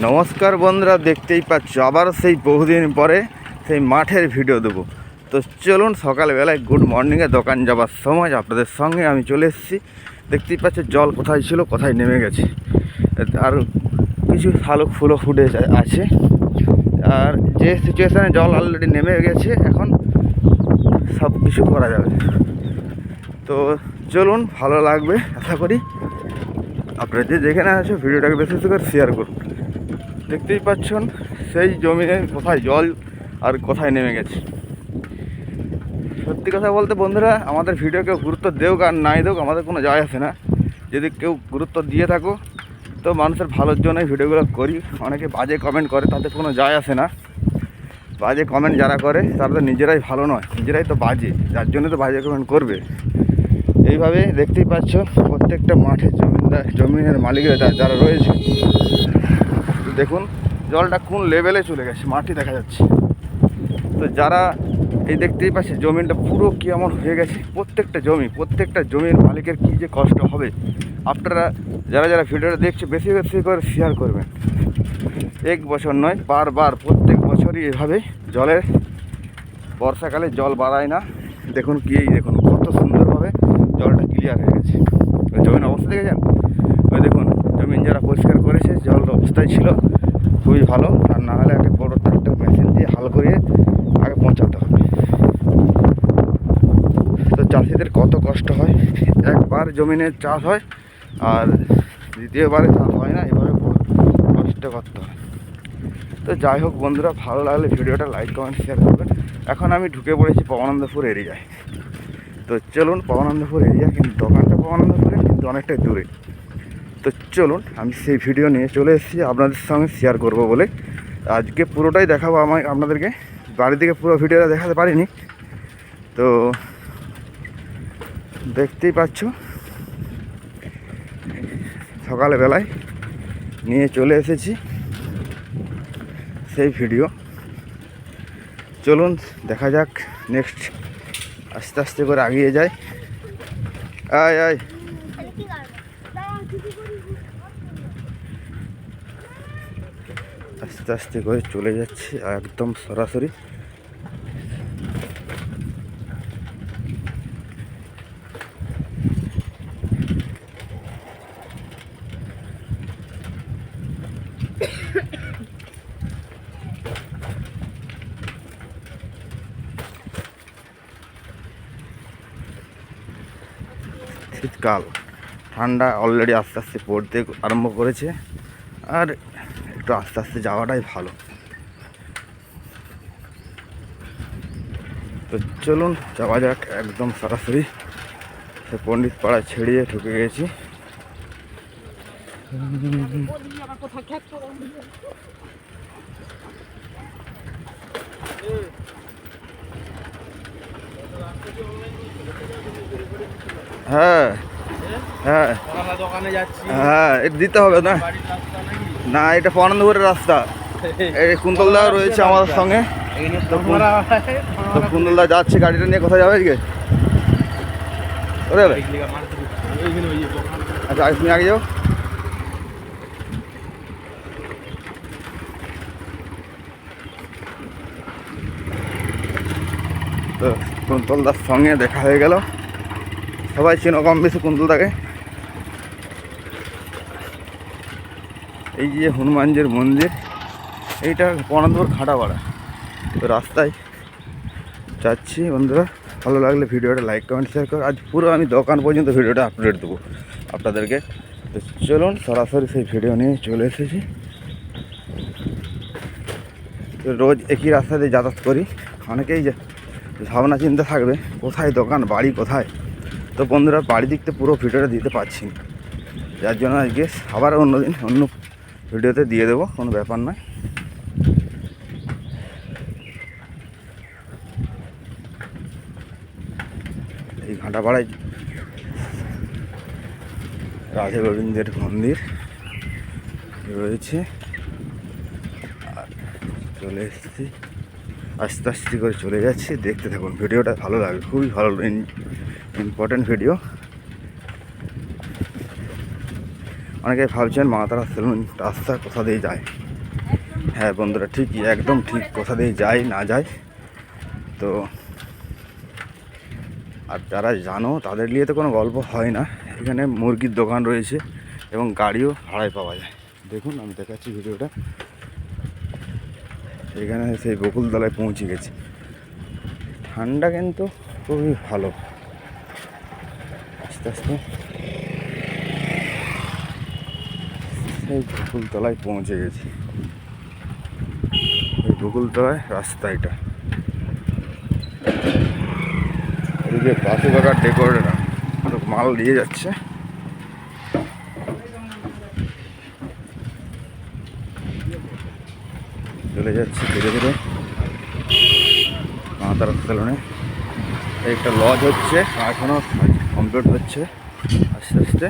নমস্কার বন্ধুরা, দেখতেই পাচ্ছ আবার সেই বহুদিন পরে সেই মাঠের ভিডিও দেবো। তো চলুন, সকালবেলায় গুড মর্নিংয়ে দোকান যাবার সময় আপনাদের সঙ্গে আমি চলে এসেছি। দেখতেই পাচ্ছ জল কোথায় ছিল কোথায় নেমে গেছে, আর কিছু শালুক ফুলও ফুটে আছে। আর যে সিচুয়েশানে জল অলরেডি নেমে গেছে, এখন সব কিছু করা যাবে। তো চলুন, ভালো লাগবে আশা করি। আপনারা যে যেখানে আছে ভিডিওটাকে বেশি বেশি করে শেয়ার করুন। দেখতেই পাচ্ছেন সেই জমিনে কোথায় জল আর কোথায় নেমে গেছে। সত্যি কথা বলতে বন্ধুরা, আমাদের ভিডিও কেউ গুরুত্ব দেওক আর নাই দেওক আমাদের কোনো যায় আসে না। যদি কেউ গুরুত্ব দিয়ে থাকো তো মানুষের ভালোর জন্যই ভিডিওগুলো করি। অনেকে বাজে কমেন্ট করে, তাতে কোনো যায় আসে না। বাজে কমেন্ট যারা করে তারা তো নিজেরাই ভালো নয়, নিজেরাই তো বাজে, যার জন্য তো বাজে কমেন্ট করবে। এইভাবে দেখতেই পাচ্ছ প্রত্যেকটা মাঠে জমিনের মালিকরা যারা রয়েছে, দেখুন জলটা কোন লেভেলে চলে গেছে, মাটি দেখা যাচ্ছে। তো যারা এই দেখতেই পাচ্ছে জমিনটা পুরো কেমন হয়ে গেছে, প্রত্যেকটা জমির মালিকের কী যে কষ্ট হবে। আপনারা যারা যারা ভিডিওটা দেখছে বেশি বেশি করে শেয়ার করবেন। এক বছর নয়, বারবার প্রত্যেক বছরই এভাবে জলের বর্ষাকালে জল বাড়ায় না। দেখুন দেখুন কত সুন্দরভাবে জলটা ক্লিয়ার হয়ে গেছে। জমির অবস্থা দেখেছেন? ওই দেখুন জমিন যারা পরিষ্কার করেছে জল অবস্থায় ছিল খুবই ভালো। আর না হলে একটা বড় ট্রাক্টর মেশিন দিয়ে হাল করিয়ে আগে পৌঁছাতে হবে। তো চাষিদের কত কষ্ট হয়, একবার জমিনে চাষ হয় আর দ্বিতীয়বারে চাষ হয় না, এভাবে কষ্ট করতে হয়। তো যাই হোক বন্ধুরা, ভালো লাগলে ভিডিওটা লাইক কমেন্ট শেয়ার করবেন। এখন আমি ঢুকে পড়েছি পবনানন্দপুর এরিয়ায়। তো চলুন, পবনানন্দপুর এরিয়া কিন্তু দোকানটা পবনানন্দপুরে কিন্তু অনেকটাই দূরে। তো চলুন, আমি সেই ভিডিও নিয়ে চলে এসেছি আপনাদের সঙ্গে শেয়ার করব বলে। আজকে পুরোটাই দেখাবো আপনাদেরকে, বাড়ি থেকে পুরো ভিডিওটা দেখাতে পারিনি। তো দেখতেই পাচ্ছ সকালবেলায় নিয়ে চলে এসেছি সেই ভিডিও। চলুন দেখা যাক, নেক্সট আস্তে আস্তে করে এগিয়ে যাই। আয় আস্তে আস্তে করে চলে যাচ্ছি একদম সরাসরি। শীতকাল, ঠান্ডা অলরেডি আস্তে আস্তে পড়তে আরম্ভ করেছে, আর একটু আস্তে আস্তে যাওয়াটাই ভালো। তো চলুন যাওয়া যাক একদম সরাসরি। সে পণ্ডিত পাড়া ছেড়িয়ে ঢুকে গেছি। হ্যাঁ হ্যাঁ হ্যাঁ, এটা দিতে হবে না, না এটা পবনানন্দপুরের রাস্তা। এই কুন্তলদা রয়েছে আমাদের সঙ্গে। তো কুন্তলদা যাচ্ছে গাড়িটা নিয়ে, কোথায় যাবে আজকে? আচ্ছা তুমি আগে যাও। তো কুন্তলদার সঙ্গে দেখা হয়ে গেল। সবাই চেনো কম বেশি কুন্তলদাকে। এই যে হনুমানজির মন্দির, এইটা পবনানন্দপুর খাটাপাড়া। তো রাস্তায় যাচ্ছি বন্ধুরা, ভালো লাগলে ভিডিওটা লাইক কমেন্ট শেয়ার করো। আজ পুরো আমি দোকান পর্যন্ত ভিডিওটা আপলোড দেবো আপনাদেরকে। তো চলুন সরাসরি সেই ভিডিও নিয়ে চলে এসেছি। তো রোজ একই রাস্তা দিয়ে যাতায়াত করি, অনেকেই ভাবনা চিন্তা থাকবে কোথায় দোকান, বাড়ি কোথায়। তো বন্ধুরা বাড়ি দিকতে পুরো ভিডিওটা দিতে পারছি না, যার জন্য আজকে আবার অন্যদিন অন্য ভিডিওতে দিয়ে দেবো, কোনো ব্যাপার নয়। এই ঘাটাপাড়ায় রাধে গোবিন্দের মন্দির রয়েছে। আর চলে এসেছি, আস্তে আস্তে করে চলে যাচ্ছি। দেখতে থাকুন, ভিডিওটা ভালো লাগবে, খুবই ভালো ইম্পর্টেন্ট ভিডিও। অনেকে ভাবছেন মা তারা সেলুন রাস্তা কোথা দিয়ে যায়, হ্যাঁ বন্ধুরা, ঠিকই, একদম ঠিক, কোথা দিয়ে যাই না যাই তো। আর যারা জানো তাদের নিয়ে তো কোনো গল্প হয় না। এখানে মুরগির দোকান রয়েছে এবং গাড়িও ভাড়ায় পাওয়া যায়। দেখুন আমি দেখাচ্ছি ভিডিওটা। এখানে সেই বকুলতলায় পৌঁছে গেছি। ঠান্ডা কিন্তু খুবই ভালো। আস্তে আস্তে সেই বকুলতলায় পৌঁছে গেছি। এই বকুলতলায় রাস্তা এটা। এদিকে বাসু কাকার ডেকোরেটর মাল দিয়ে যাচ্ছে। চলে যাচ্ছি ধীরে ধীরে মা তারা সেলুনে। একটা লজ হচ্ছে, এখনও কমপ্লিট হচ্ছে আস্তে আস্তে।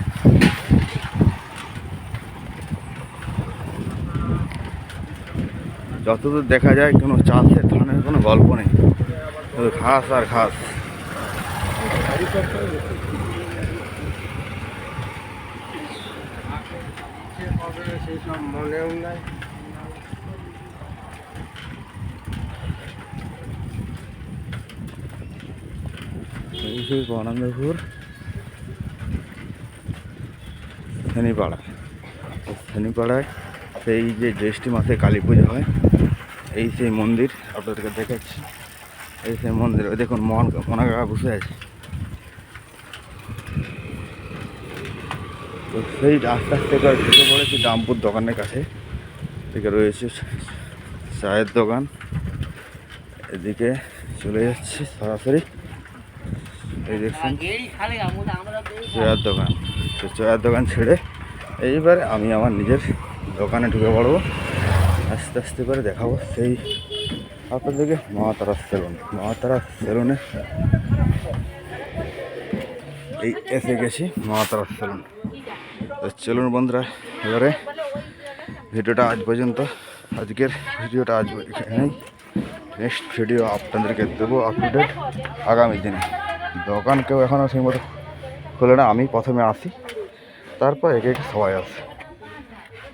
যতদূর দেখা যায় কোনো চাষের ধানের কোনো গল্প নেই, শুধু ঘাস আর ঘাস। এই সেই আনন্দপুর ফেনীপাড়া। ফেনীপাড়ায় সেই যে জ্যৈষ্ঠ মাসে কালী পুজো হয়, এই সেই মন্দির আপনাদেরকে দেখাচ্ছি। এই সেই মন্দির, ওই দেখুন মনা কাকা বসে আছে। তো সেই আস্তে আস্তে করে ঢুকে পড়েছি দামপুর দোকানের কাছে। এদিকে রয়েছে চায়ের দোকান, এদিকে চলে যাচ্ছি সরাসরি। এই দেখছেন চায়ের দোকান। তো চায়ের দোকান ছেড়ে এইবারে আমি আমার নিজের দোকানে ঢুকে পড়বো। আস্তে আস্তে করে দেখাবো সেই আপনাদেরকে মা তারা সেলুন। মা তারা সেলুনে এই এসে গেছি, মা তারা সেলুন। তো চলুন বন্ধুরা, এবারে ভিডিওটা আজ পর্যন্ত, আজকের ভিডিওটা আজ এখানেই। নেক্সট ভিডিও আপনাদেরকে দেবো আপডেট আগামী দিনে। দোকান কেউ এখনও ঠিক মতো খোলে না, আমি প্রথমে আসি, তারপর একে একে সবাই আসে।